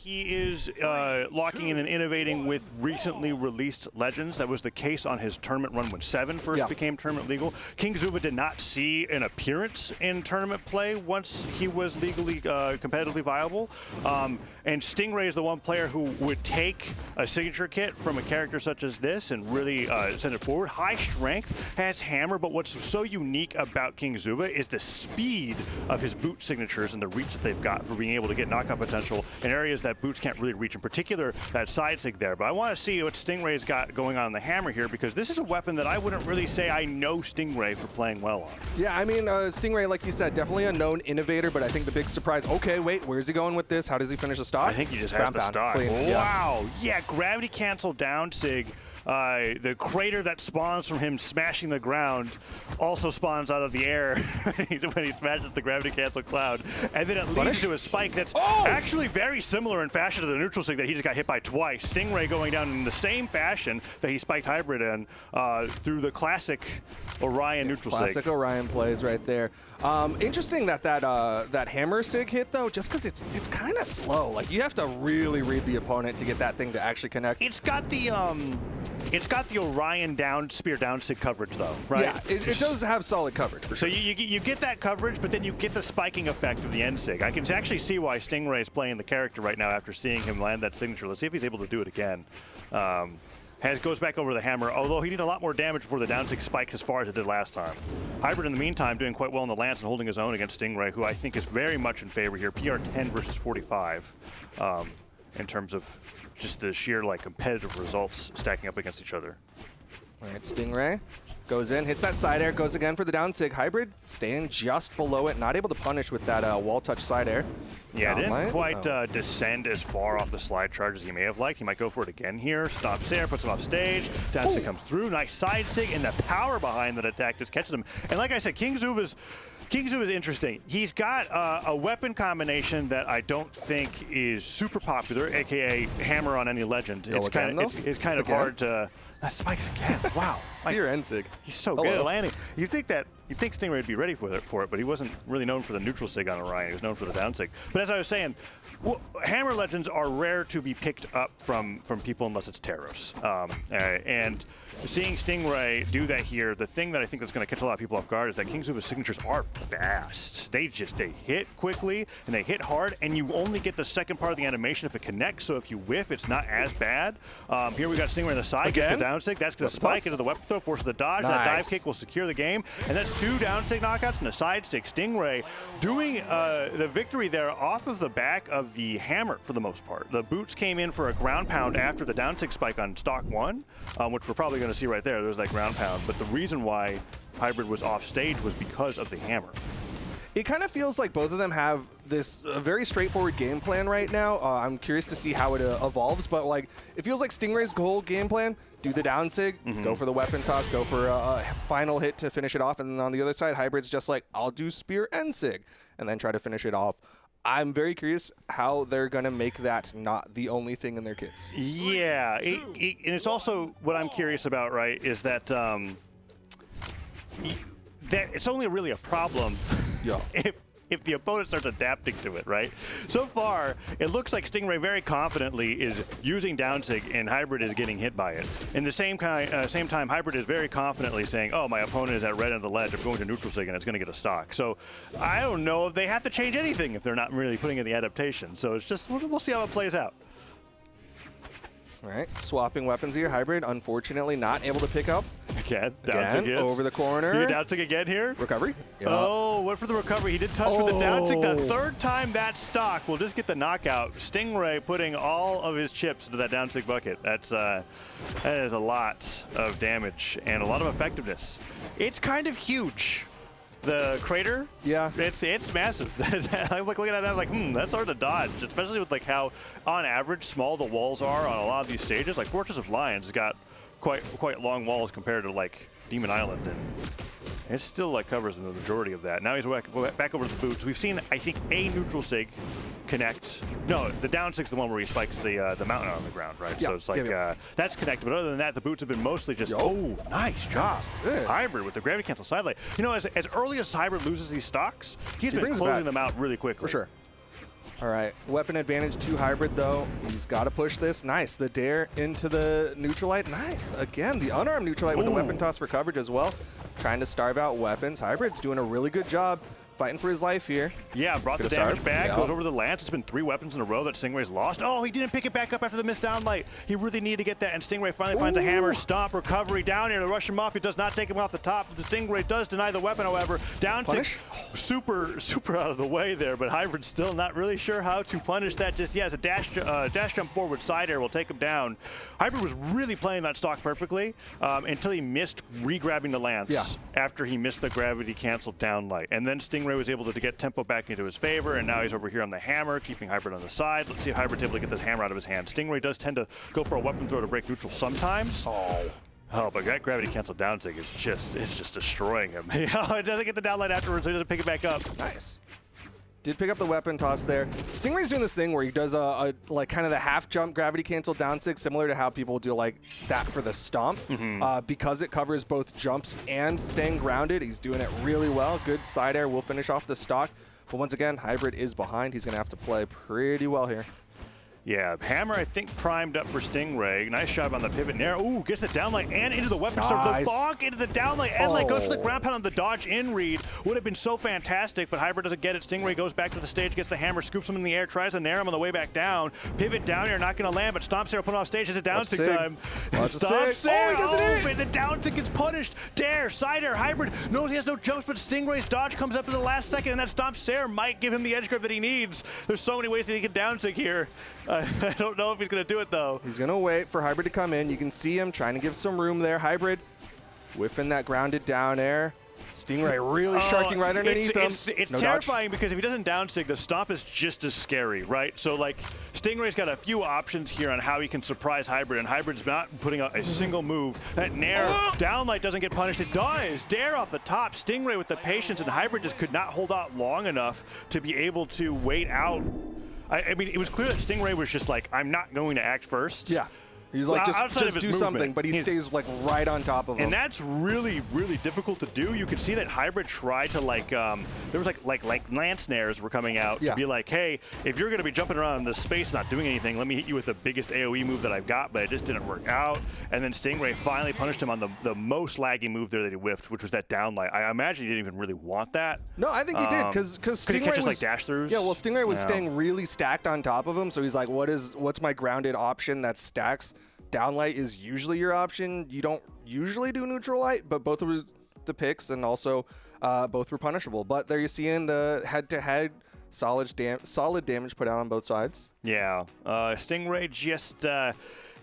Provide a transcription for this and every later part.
he is locking in and innovating with recently released legends. That was the case on his tournament run when 7 first became tournament legal. King Zuba did not see an appearance in tournament play once he was legally competitively viable. And Stingray is the one player who would take a signature kit from a character such as this and really send it forward. High strength, has hammer, but what's so unique about King Zuba is the speed of his boot signatures and the reach that they've got for being able to get knockout potential in areas that boots can't really reach, in particular that side sig there. But I want to see what Stingray's got going on the hammer here, because this is a weapon that I wouldn't really say I know Stingray for playing well on. Yeah, I mean, Stingray, like you said, definitely a known innovator, but I think the big surprise, okay, wait, where's he going with this? How does he finish the stock? I think he just has the stock. Wow. Yeah, gravity cancel down sig. The crater that spawns from him smashing the ground also spawns out of the air when he smashes the gravity cancel cloud. And then it leads to a spike that's actually very similar in fashion to the neutral sig that he just got hit by twice. Stingray going down in the same fashion that he spiked Hybrid in through the classic Orion neutral sig. Classic Orion plays right there. Interesting that that hammer sig hit though, just because it's kind of slow. Like you have to really read the opponent to get that thing to actually connect. It's got the Orion spear down sig coverage though, right? Yeah, it does have solid coverage. For so sure. you get that coverage, but then you get the spiking effect of the end sig. I can actually see why Stingray is playing the character right now after seeing him land that signature. Let's see if he's able to do it again. Goes back over the hammer, although he did a lot more damage before the down sig spikes as far as it did last time. Hybrid, in the meantime, doing quite well in the lance and holding his own against Stingray, who I think is very much in favor here. PR 10 versus 45 in terms of just the sheer competitive results stacking up against each other. All right, Stingray goes in, hits that side air, goes again for the down sig. Hybrid staying just below it, not able to punish with that wall touch side air. Yeah, didn't quite descend as far off the slide charge as he may have liked. He might go for it again here. Stops there, puts him off stage. Down sig comes through. Nice side sig, and the power behind that attack just catches him. And like I said, King Zuba's interesting. He's got a weapon combination that I don't think is super popular, aka hammer on any legend. It's kind of hard to. That spikes again. Wow. Spear and sig. He's so good at landing. You think Stingray would be ready for it, but he wasn't really known for the neutral sig on Orion. He was known for the down sig. But as I was saying, hammer legends are rare to be picked up from people unless it's Taros. And seeing Stingray do that here, the thing that I think that's going to catch a lot of people off guard is that King Zuba's signatures are fast. They hit quickly and they hit hard, and you only get the second part of the animation if it connects. So if you whiff, it's not as bad. Here we got Stingray on the side, gets the down sig. That's going to spike into the weapon throw, forces the dodge. Nice. That dive kick will secure the game, and that's 2 down sig knockouts and a side sig. Stingray doing the victory there off of the back of the hammer for the most part. The boots came in for a ground pound after the down sig spike on stock 1, which we're probably going to see right there. There's that ground pound, but the reason why Hybrid was off stage was because of the hammer. It kind of feels like both of them have this very straightforward game plan right now. I'm curious to see how it evolves, but it feels like Stingray's whole game plan: do the down sig, go for the weapon toss, go for a final hit to finish it off, and then on the other side, Hybrid's just like, I'll do spear and sig, and then try to finish it off. I'm very curious how they're going to make that not the only thing in their kits. Yeah, and it's also what I'm curious about, right, is that, that it's only really a problem if the opponent starts adapting to it, right? So far, it looks like Stingray very confidently is using down sig, and Hybrid is getting hit by it. In the same time, Hybrid is very confidently saying, oh, my opponent is at red end of the ledge, I'm going to neutral sig, and it's going to get a stock. So I don't know if they have to change anything if they're not really putting in the adaptation. So it's just, we'll see how it plays out. All right, swapping weapons here. Hybrid, unfortunately, not able to pick up. Again, down sig over the corner. You down sig again here? Recovery. Yep. Oh, went for the recovery. He did touch for the down sig. The third time that stock will just get the knockout. Stingray putting all of his chips into that down sig bucket. That is a lot of damage and a lot of effectiveness. It's kind of huge. The crater, it's massive. I'm looking at that, that's hard to dodge, especially with how, on average, small the walls are on a lot of these stages. Like Fortress of Lions has got quite long walls compared to Demon Island, and it still covers the majority of that. Now he's back over to the boots. We've seen, I think, a neutral sig connect. No, the down sig's the one where he spikes the mountain on the ground, right? So it's that's connected. But other than that, the boots have been mostly just, nice job. Hybrid with the gravity cancel sidelight. You know, as early as Hybrid loses these stocks, he's been closing them out really quickly. For sure. All right, weapon advantage to Hybrid though. He's got to push this. Nice, the dare into the neutralite. Nice, again, the unarmed neutralite with the weapon toss for coverage as well. Trying to starve out weapons. Hybrid's doing a really good job fighting for his life here. Yeah, brought the damage back, goes over the lance. It's been 3 weapons in a row that Stingray's lost. Oh, he didn't pick it back up after the missed downlight. He really needed to get that, and Stingray finally finds a hammer, stomp, recovery down here. The Russian Mafia does not take him off the top. The Stingray does deny the weapon, however. Down to super out of the way there, but Hybrid's still not really sure how to punish that just yet. As a dash jump forward side air will take him down. Hybrid was really playing that stock perfectly until he missed re-grabbing the lance after he missed the gravity canceled downlight. And then Stingray was able to get tempo back into his favor, and now he's over here on the hammer, keeping Hybrid on the side. Let's see if Hybrid's able to get this hammer out of his hand. Stingray does tend to go for a weapon throw to break neutral sometimes. Oh, but that gravity cancel down sig is just destroying him. It doesn't get the downlight afterwards, so he doesn't pick it back up. Nice. Did pick up the weapon toss there. Stingray's doing this thing where he does a like kind of the half jump gravity cancel down sig, similar to how people do like that for the stomp. Because it covers both jumps and staying grounded, he's doing it really well. Good side air will finish off the stock. But once again, Hybrid is behind. He's going to have to play pretty well here. Yeah, hammer, I think, primed up for Stingray. Nice shot on the pivot there. Ooh, gets the downlight and into the weapon star. The bonk into the downlight and like goes for the ground pound on the dodge in read. Would have been so fantastic, but Hybrid doesn't get it. Stingray goes back to the stage, gets the hammer, scoops him in the air, tries to nair him on the way back down. Pivot down here, not going to land, but Stomp Sarah put him off stage. It's a down sig time. Stomp Sarah, and the down sig gets punished. Dare, side air, Hybrid knows he has no jumps, but Stingray's dodge comes up in the last second, and that Stomp Sarah might give him the edge grip that he needs. There's so many ways that he can down sig here. I don't know if he's going to do it, though. He's going to wait for Hybrid to come in. You can see him trying to give some room there. Hybrid whiffing that grounded down air. Stingray really sharking right underneath him. It's terrifying because if he doesn't down sig, the stomp is just as scary, right? So, like, Stingray's got a few options here on how he can surprise Hybrid, and Hybrid's not putting out a single move. That nair downlight doesn't get punished. It does. Dare off the top. Stingray with the patience, and Hybrid just could not hold out long enough to be able to wait out. I mean, it was clear that Stingray was just like, I'm not going to act first. Yeah. He's like, just do something, but he stays like right on top of him. And that's really, really difficult to do. You can see that Hybrid tried to like, there was like lance nairs were coming out to be like, hey, if you're going to be jumping around in this space not doing anything, let me hit you with the biggest AoE move that I've got, but it just didn't work out. And then Stingray finally punished him on the most laggy move there that he whiffed, which was that downlight. I imagine he didn't even really want that. No, I think he did, because Stingray catches like dash throughs. Yeah, well, Stingray was staying really stacked on top of him, so he's like, what's my grounded option that stacks? Downlight is usually your option. You don't usually do neutral light, but both were the picks, and also both were punishable. But there you see in the head-to-head solid damage put out on both sides. Yeah, Stingray just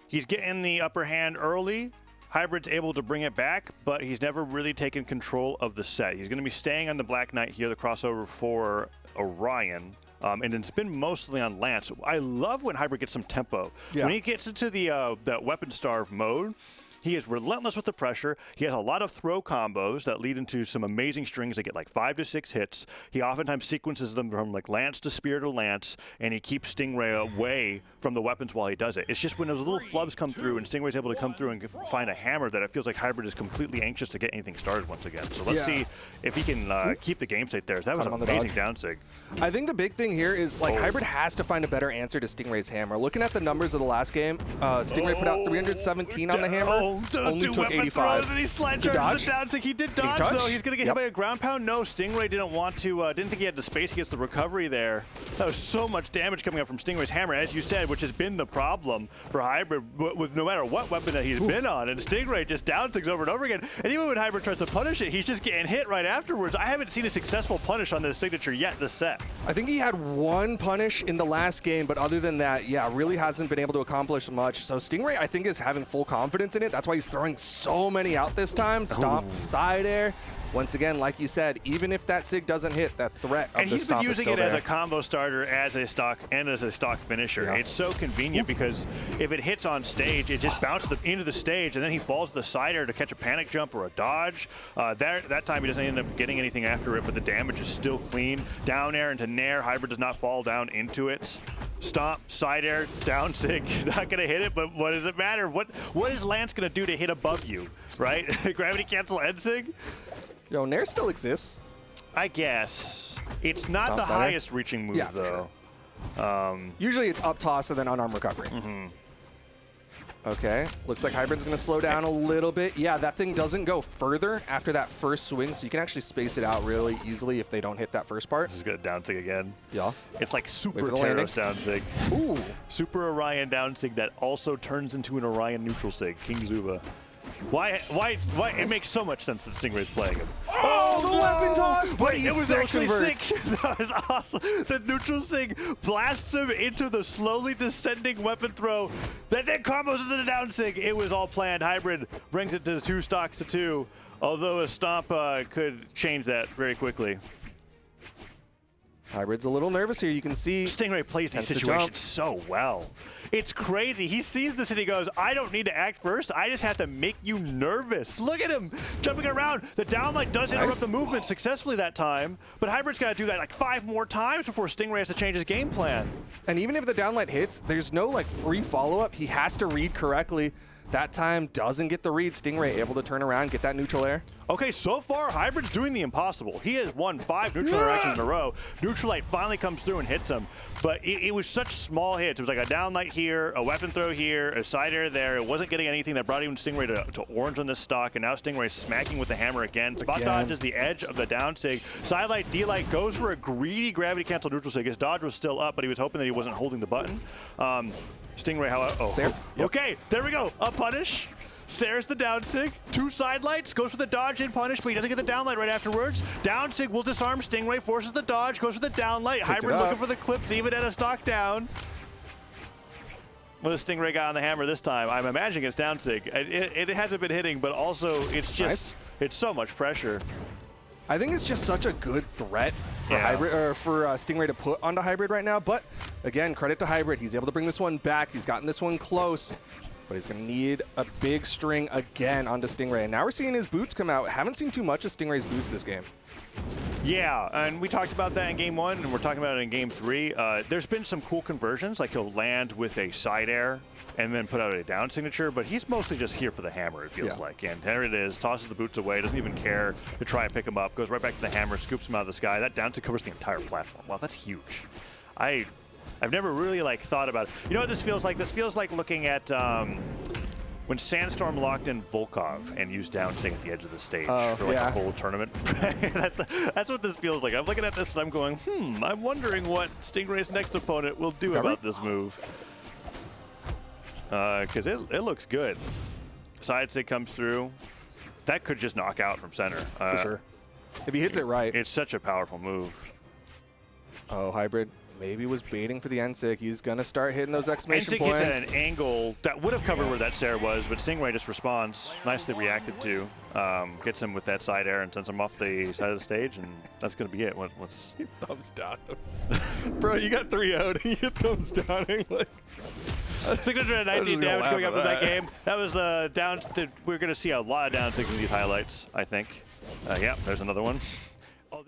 he's getting the upper hand early. Hybrid's able to bring it back, but he's never really taken control of the set. He's going to be staying on the Black Knight here, the crossover for Orion. And it's been mostly on Lance. I love when Hybrid gets some tempo. Yeah. When he gets into the that weapon starve mode, he is relentless with the pressure. He has a lot of throw combos that lead into some amazing strings that get like 5 to 6 hits. He oftentimes sequences them from like lance to spear to lance, and he keeps Stingray away from the weapons while he does it. It's just when those little flubs come through and Stingray's able to come through and find a hammer that it feels like Hybrid is completely anxious to get anything started once again. So let's see if he can keep the game state there. That was an amazing down sig. I think the big thing here is like Hybrid has to find a better answer to Stingray's hammer. Looking at the numbers of the last game, Stingray put out 317 on the hammer. Only took 85. And he slide charges the down sig. He did dodge, though. He's going to get hit by a ground pound. No, Stingray didn't want to, didn't think he had the space against the recovery there. That was so much damage coming up from Stingray's hammer, as you said, which has been the problem for Hybrid with no matter what weapon that he's been on. And Stingray just down sigs over and over again. And even when Hybrid tries to punish it, he's just getting hit right afterwards. I haven't seen a successful punish on this signature yet this set. I think he had one punish in the last game, but other than that, yeah, really hasn't been able to accomplish much. So Stingray, I think, is having full confidence in it. That's why he's throwing so many out this time. Stomp, side air. Once again, like you said, even if that sig doesn't hit, that threat of the stomp is still there. And he's been using it as a combo starter, as a stock, and as a stock finisher. Yeah. It's so convenient because if it hits on stage, it just bounces into the stage, and then he falls to the side air to catch a panic jump or a dodge. That time he doesn't end up getting anything after it, but the damage is still clean. Down air into nair. Hybrid does not fall down into it. Stomp, side air, down sig. Not going to hit it, but what does it matter? What is Lance going to do to hit above you, right? Gravity cancel end sig? Yo, nair still exists. I guess. It's not the highest reaching move, though. Sure. Usually it's up toss and then unarmed recovery. Okay, looks like Hybrid's going to slow down a little bit. Yeah, that thing doesn't go further after that first swing, so you can actually space it out really easily if they don't hit that first part. This is good down sig again. Yeah. It's like Super Terros down sig. Ooh. Super Orion down sig that also turns into an Orion neutral sig. King Zuba. Why? It makes so much sense that Stingray's playing him. Oh, the weapon toss! But Wait, he it was still actually converts. sick. That was awesome. The neutral sig blasts him into the slowly descending weapon throw that then combos into the down sig. It was all planned. Hybrid brings it to 2 stocks to 2, although a stomp could change that very quickly. Hybrid's a little nervous here. You can see Stingray plays these situations so well. It's crazy. He sees this and he goes, I don't need to act first. I just have to make you nervous. Look at him jumping around. The downlight does interrupt the movement successfully that time, but Hybrid's got to do that like 5 more times before Stingray has to change his game plan. And even if the downlight hits, there's no like free follow-up. He has to read correctly. That time doesn't get the read. Stingray able to turn around, get that neutral air. Okay, so far, Hybrid's doing the impossible. He has won 5 neutral interactions in a row. Neutral light finally comes through and hits him, but it was such small hits. It was like a down light here, a weapon throw here, a side air there. It wasn't getting anything that brought even Stingray to orange on this stock, and now Stingray smacking with the hammer again. Spot dodge is the edge of the down sig. Side light, D light goes for a greedy gravity cancel neutral sig. His dodge was still up, but he was hoping that he wasn't holding the button. Stingray, okay, there we go. A punish. Sares the down sig, 2 side lights, goes for the dodge in punish, but he doesn't get the down light right afterwards. Down sig will disarm Stingray, forces the dodge, goes for the down light. Hybrid looking for the clips, even at a stock down. Well, the Stingray got on the hammer this time. I'm imagining it's down sig. It hasn't been hitting, but also it's just, it's so much pressure. I think it's just such a good threat for Hybrid, or for Stingray to put onto Hybrid right now. But again, credit to Hybrid. He's able to bring this one back. He's gotten this one close. But he's going to need a big string again onto Stingray. And now we're seeing his boots come out. Haven't seen too much of Stingray's boots this game. Yeah, and we talked about that in game 1, and we're talking about it in game 3. There's been some cool conversions, like he'll land with a side air and then put out a down signature, but he's mostly just here for the hammer, it feels like. And there it is, tosses the boots away, doesn't even care to try and pick him up, goes right back to the hammer, scoops him out of the sky. That down sig covers the entire platform. Wow, that's huge. I've never really thought about it. You know what this feels like? This feels like looking at when Sandstorm locked in Volkov and used down sig at the edge of the stage for like a whole tournament. That's what this feels like. I'm looking at this and I'm going, I'm wondering what Stingray's next opponent will do about this move. Because it looks good. Side sig comes through. That could just knock out from center. For sure. If he hits it right. It's such a powerful move. Oh, Hybrid maybe was baiting for the N-Sig. He's going to start hitting those exclamation points. N-Sig hits at an angle that would have covered where that Sarah was, but Stingray just responds. Nicely reacted to. Gets him with that side air and sends him off the side of the stage, and that's going to be it. What's thumbs down. Bro, you got 3-0'd and you thumbs downing. Like, 619 damage going up in that game. That was the down. We're going to see a lot of down sigs in these highlights, I think. Yeah, there's another one.